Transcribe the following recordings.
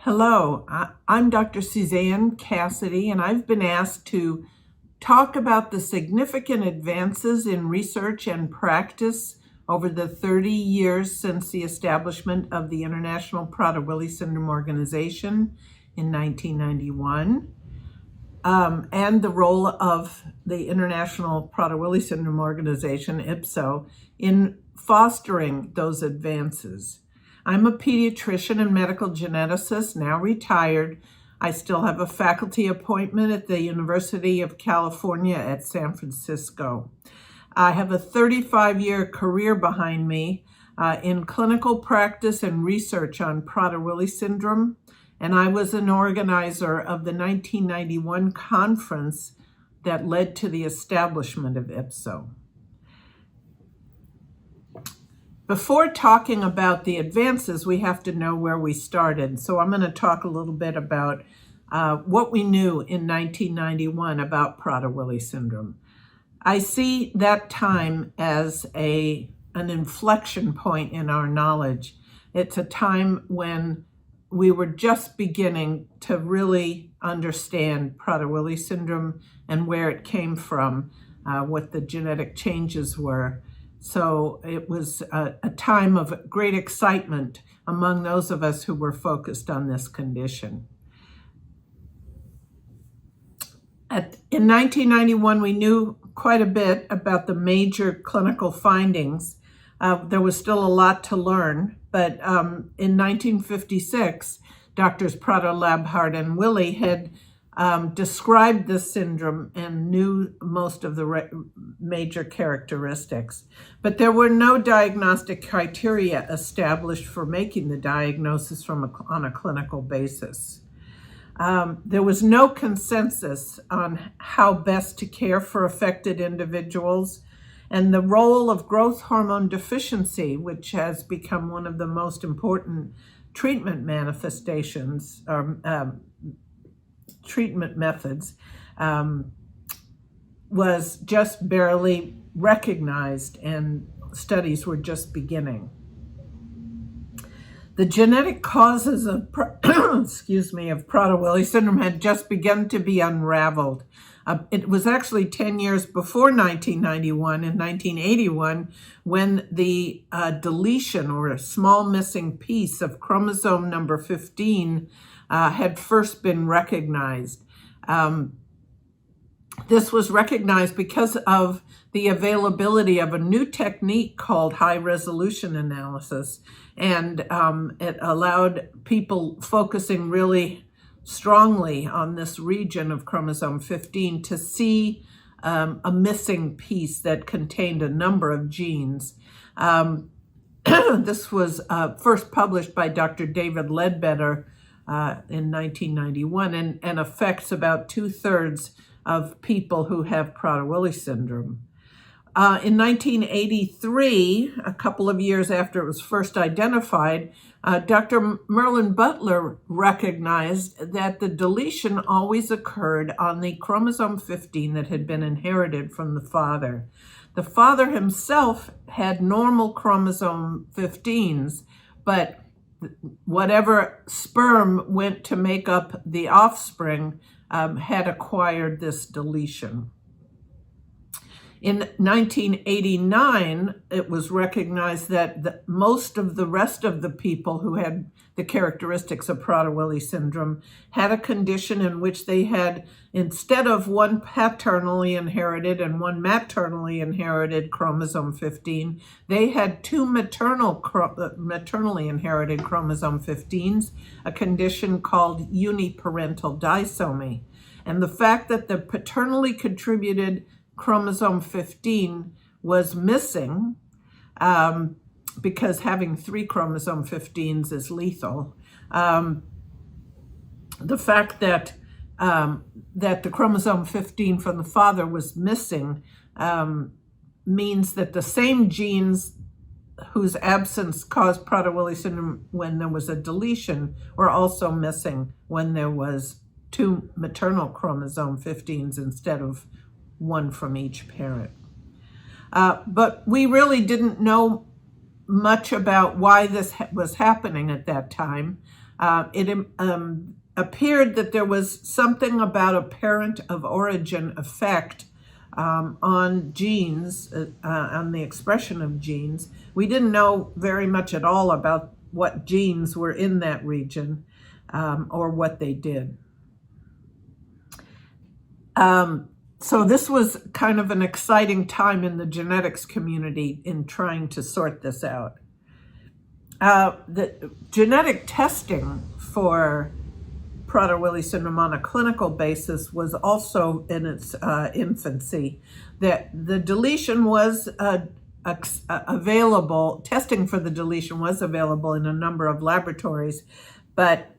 Hello, I'm Dr. Suzanne Cassidy, and I've been asked to talk about the significant advances in research and practice over the 30 years since the establishment of the International Prader-Willi Syndrome Organization in 1991, and the role of the International Prader-Willi Syndrome Organization, Ipso, in fostering those advances. I'm a pediatrician and medical geneticist, now retired. I still have a faculty appointment at the University of California at San Francisco. I have a 35-year career behind me in clinical practice and research on Prader-Willi syndrome, and I was an organizer of the 1991 conference that led to the establishment of Ipso. Before talking about the advances, we have to know where we started. So I'm going to talk a little bit about what we knew in 1991 about Prader-Willi syndrome. I see that time as an inflection point in our knowledge. It's a time when we were just beginning to really understand Prader-Willi syndrome and where it came from, what the genetic changes were. So it was a time of great excitement among those of us who were focused on this condition. In 1991, we knew quite a bit about the major clinical findings. There was still a lot to learn, but in 1956, Doctors Prader, Labhart, and Willi had described this syndrome and knew most of the major characteristics. But there were no diagnostic criteria established for making the diagnosis on a clinical basis. There was no consensus on how best to care for affected individuals, and the role of growth hormone deficiency, which has become one of the most important treatment manifestations, treatment methods, was just barely recognized, and studies were just beginning. The genetic causes of Prader-Willi syndrome had just begun to be unraveled. It was actually 10 years before 1991, in 1981, when the deletion, or a small missing piece of chromosome number 15, had first been recognized. This was recognized because of the availability of a new technique called high-resolution analysis, and it allowed people focusing really strongly on this region of chromosome 15 to see a missing piece that contained a number of genes. This was first published by Dr. David Ledbetter in 1991, and affects about 2/3 of people who have Prader-Willi syndrome. In 1983, a couple of years after it was first identified, Dr. Merlin Butler recognized that the deletion always occurred on the chromosome 15 that had been inherited from the father. The father himself had normal chromosome 15s, but whatever sperm went to make up the offspring had acquired this deletion. In 1989, it was recognized that most of the rest of the people who had the characteristics of Prader-Willi syndrome had a condition in which they had, instead of one paternally inherited and one maternally inherited chromosome 15, they had two maternally inherited chromosome 15s, a condition called uniparental disomy. And the fact that the paternally contributed chromosome 15 was missing, because having 3 chromosome 15s is lethal. The fact that the chromosome 15 from the father was missing means that the same genes whose absence caused Prader-Willi syndrome when there was a deletion were also missing when there was 2 maternal chromosome 15s instead of 1 from each parent. But we really didn't know much about why this was happening at that time. It appeared that there was something about a parent of origin effect on genes, on the expression of genes. We didn't know very much at all about what genes were in that region or what they did. So this was kind of an exciting time in the genetics community in trying to sort this out. The genetic testing for Prader-Willi syndrome on a clinical basis was also in its infancy. That the deletion was available, testing for the deletion was available in a number of laboratories, but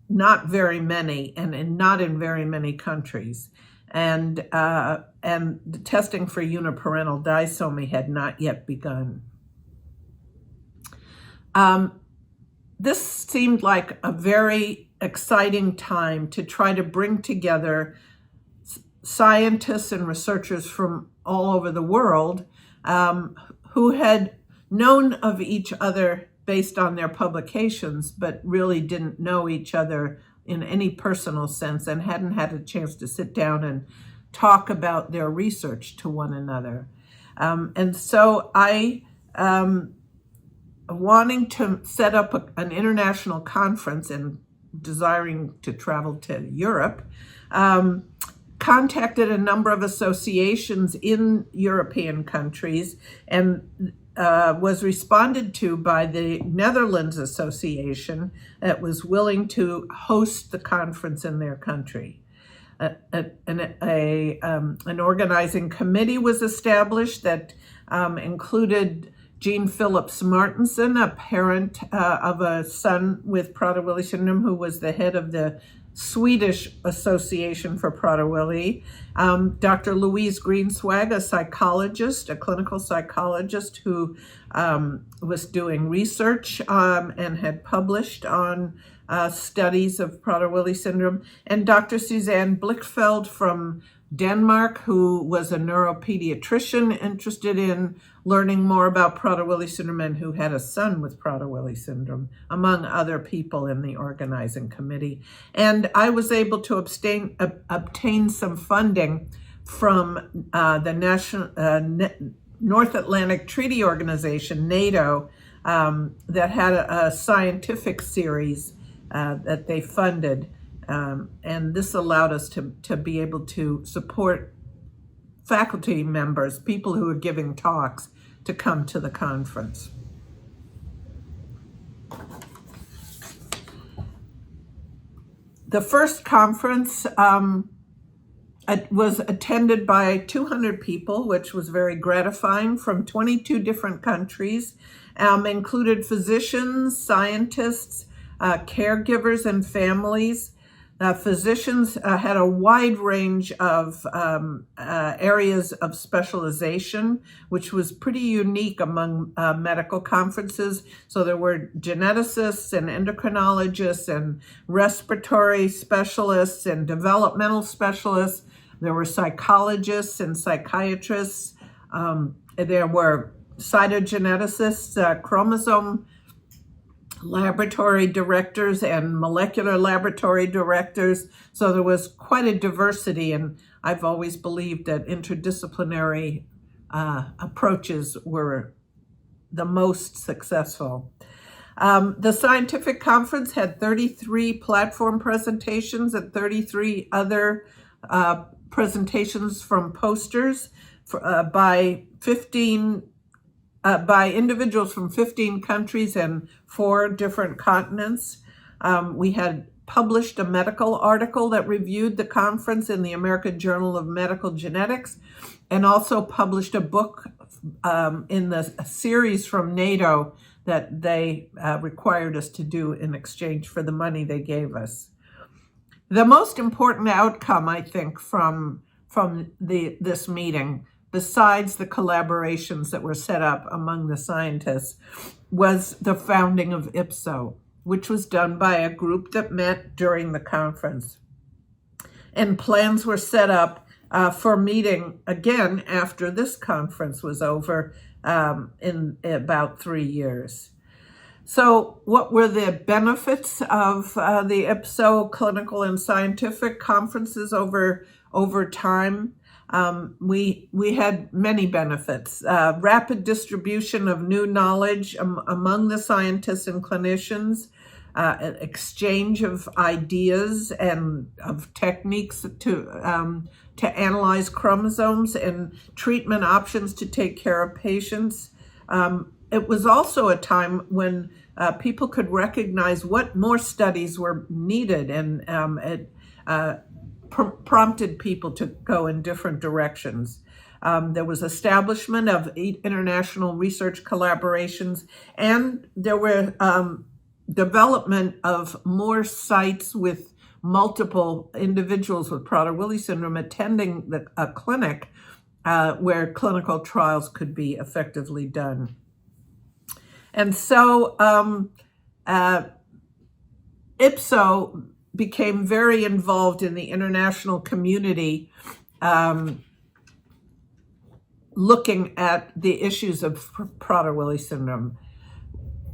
not very many, and not in very many countries. And the testing for uniparental disomy had not yet begun. This seemed like a very exciting time to try to bring together scientists and researchers from all over the world who had known of each other based on their publications, but really didn't know each other in any personal sense and hadn't had a chance to sit down and talk about their research to one another. And so I, wanting to set up an international conference and desiring to travel to Europe, contacted a number of associations in European countries and was responded to by the Netherlands Association that was willing to host the conference in their country. An organizing committee was established that included Jean Phillips Martensen, a parent of a son with Prader-Willi syndrome, who was the head of the Swedish Association for Prader-Willi, Dr. Louise Greenswag, a psychologist, a clinical psychologist who was doing research and had published on studies of Prader-Willi syndrome, and Dr. Suzanne Blichfeld from Denmark, who was a neuropediatrician interested in learning more about Prader-Willi syndrome and who had a son with Prader-Willi syndrome, among other people in the organizing committee. And I was able to obtain some funding from the North Atlantic Treaty Organization, NATO, that had a scientific series that they funded. And this allowed us to be able to support faculty members, people who are giving talks, to come to the conference. The first conference was attended by 200 people, which was very gratifying, from 22 different countries, included physicians, scientists, caregivers, and families. Physicians had a wide range of areas of specialization, which was pretty unique among medical conferences. So there were geneticists and endocrinologists and respiratory specialists and developmental specialists. There were psychologists and psychiatrists. There were cytogeneticists, chromosome laboratory directors and molecular laboratory directors. So there was quite a diversity, and I've always believed that interdisciplinary approaches were the most successful. The scientific conference had 33 platform presentations and 33 other presentations from posters by individuals from 15 countries and 4 different continents. We had published a medical article that reviewed the conference in the American Journal of Medical Genetics, and also published a book in the series from NATO that they required us to do in exchange for the money they gave us. The most important outcome, I think, from this meeting, besides the collaborations that were set up among the scientists, was the founding of Ipso, which was done by a group that met during the conference. And plans were set up for meeting again after this conference was over in about 3 years. So what were the benefits of the Ipso clinical and scientific conferences over time? We had many benefits. Rapid distribution of new knowledge among the scientists and clinicians, an exchange of ideas and of techniques to analyze chromosomes and treatment options to take care of patients. It was also a time when people could recognize what more studies were needed, and it prompted people to go in different directions. There was establishment of international research collaborations, and there were development of more sites with multiple individuals with Prader-Willi syndrome attending a clinic where clinical trials could be effectively done. And so Ipso became very involved in the international community, looking at the issues of Prader-Willi syndrome.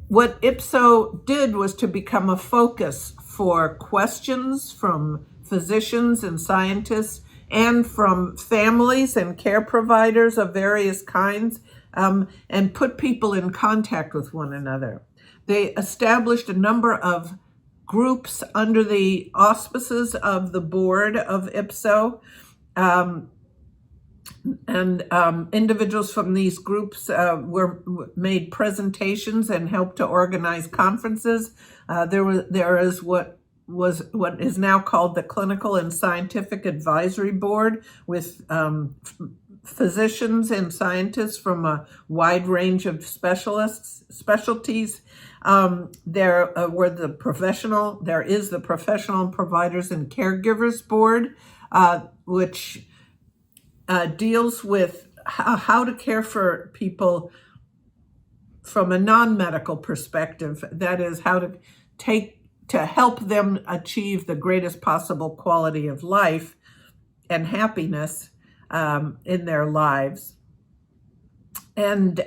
What Ipso did was to become a focus for questions from physicians and scientists and from families and care providers of various kinds, and put people in contact with one another. They established a number of groups under the auspices of the board of Ipso, and individuals from these groups made presentations and helped to organize conferences. There is what is now called the Clinical and Scientific Advisory Board, with physicians and scientists from a wide range of specialties. There is the Professional Providers and Caregivers Board, which deals with how to care for people from a non-medical perspective. That is, how to help them achieve the greatest possible quality of life and happiness in their lives. And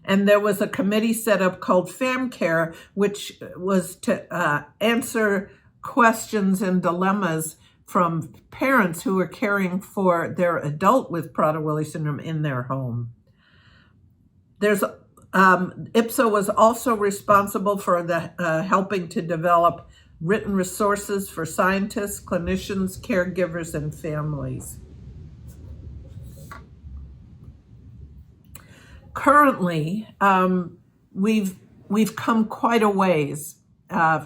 there was a committee set up called FamCare, which was to answer questions and dilemmas from parents who were caring for their adult with Prader-Willi syndrome in their home. Ipso was also responsible for helping to develop written resources for scientists, clinicians, caregivers, and families. Currently, we've come quite a ways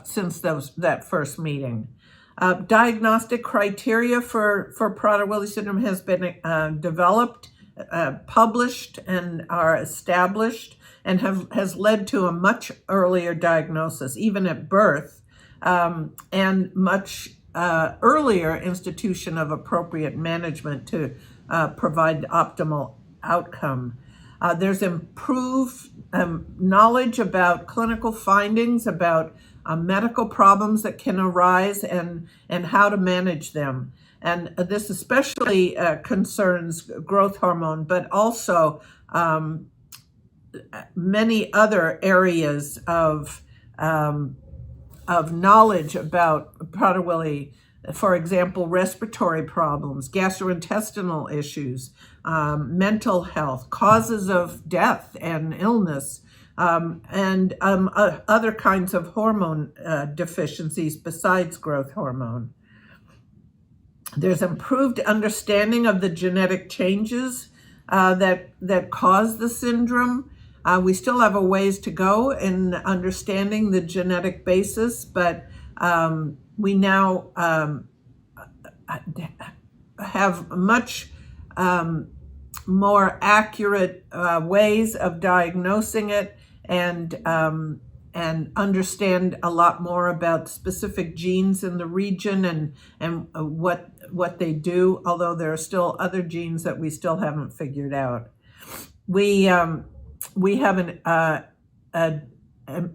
since that first meeting. Diagnostic criteria for Prader-Willi syndrome has been developed, published, and are established, and has led to a much earlier diagnosis, even at birth, and much earlier institution of appropriate management to provide optimal outcome. There's improved knowledge about clinical findings, about medical problems that can arise, and how to manage them. And this especially concerns growth hormone, but also many other areas of knowledge about Prader-Willi. For example, respiratory problems, gastrointestinal issues, mental health, causes of death and illness, and other kinds of hormone deficiencies besides growth hormone. There's improved understanding of the genetic changes that cause the syndrome. We still have a ways to go in understanding the genetic basis, but we now have much more accurate ways of diagnosing it, and understand a lot more about specific genes in the region and what they do, although there are still other genes that we still haven't figured out. We have a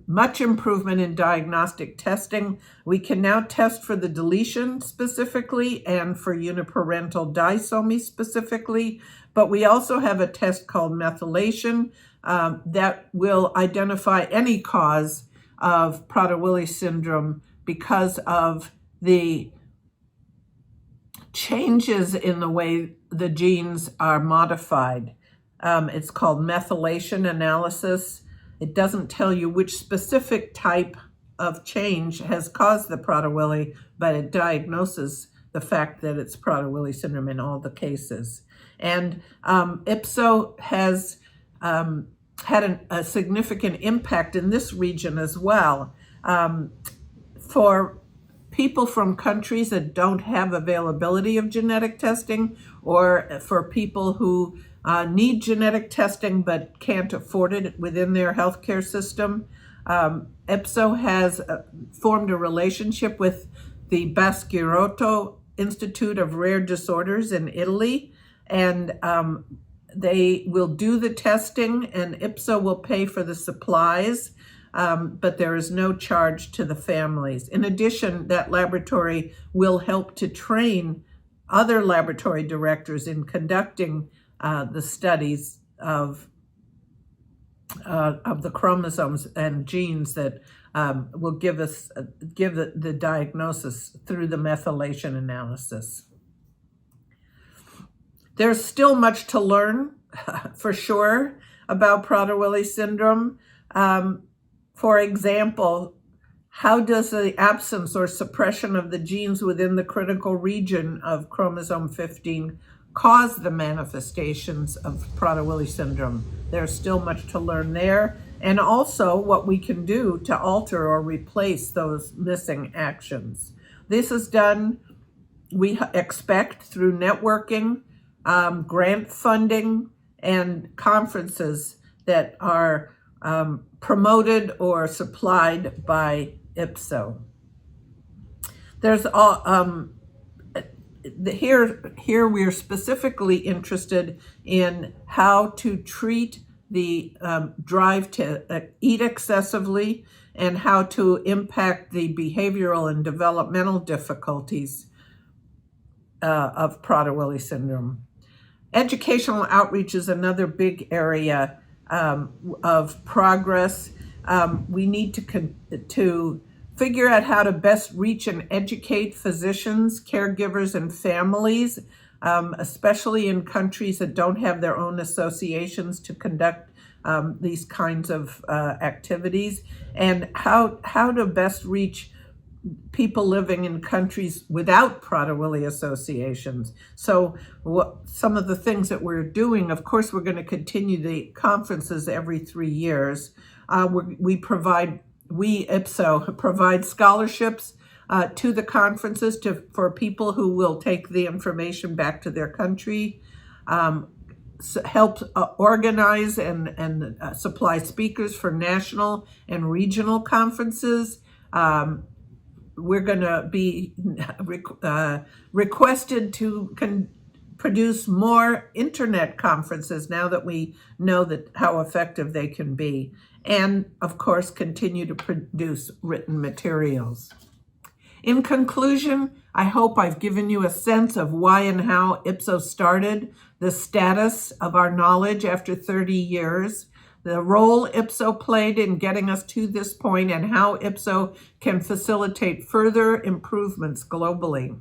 much improvement in diagnostic testing. We can now test for the deletion specifically and for uniparental disomy specifically, but we also have a test called methylation that will identify any cause of Prader-Willi syndrome because of the changes in the way the genes are modified. It's called methylation analysis. It doesn't tell you which specific type of change has caused the Prader-Willi, but it diagnoses the fact that it's Prader-Willi syndrome in all the cases. And Ipso has had a significant impact in this region as well. For people from countries that don't have availability of genetic testing, or for people who need genetic testing but can't afford it within their healthcare system, Ipso has formed a relationship with the Baschiotto Institute of Rare Disorders in Italy, and they will do the testing, and Ipso will pay for the supplies, but there is no charge to the families. In addition, that laboratory will help to train other laboratory directors in conducting the studies of the chromosomes and genes that will give the diagnosis through the methylation analysis. There's still much to learn, for sure, about Prader-Willi syndrome. For example, how does the absence or suppression of the genes within the critical region of chromosome 15 cause the manifestations of Prader-Willi syndrome? There's still much to learn there, and also what we can do to alter or replace those missing actions. This is done, we expect, through networking, grant funding, and conferences that are promoted or supplied by Ipso. There's here we're specifically interested in how to treat the drive to eat excessively and how to impact the behavioral and developmental difficulties of Prader-Willi syndrome. Educational outreach is another big area of progress. We need to figure out how to best reach and educate physicians, caregivers, and families, especially in countries that don't have their own associations to conduct these kinds of activities, and how to best reach people living in countries without Prader-Willi associations. So some of the things that we're doing, of course, we're going to continue the conferences every 3 years. We Ipso provide scholarships to the conferences for people who will take the information back to their country, help organize and supply speakers for national and regional conferences. We're going to be requested to produce more internet conferences now that we know how effective they can be, and of course continue to produce written materials. In conclusion, I hope I've given you a sense of why and how Ipso started, the status of our knowledge after 30 years, the role Ipso played in getting us to this point, and how Ipso can facilitate further improvements globally.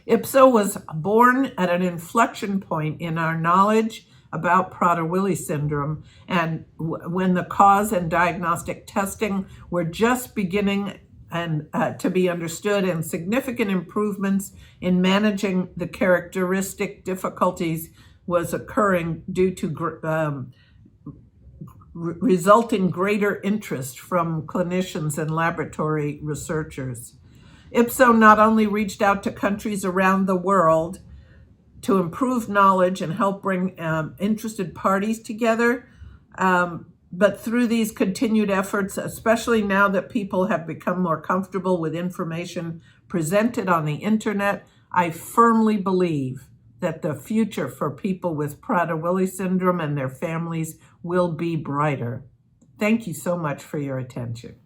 Ipso was born at an inflection point in our knowledge about Prader-Willi syndrome, and when the cause and diagnostic testing were just beginning and to be understood, and significant improvements in managing the characteristic difficulties was occurring due to resulting greater interest from clinicians and laboratory researchers. Ipso not only reached out to countries around the world to improve knowledge and help bring interested parties together, but through these continued efforts, especially now that people have become more comfortable with information presented on the internet, I firmly believe that the future for people with Prader-Willi syndrome and their families will be brighter. Thank you so much for your attention.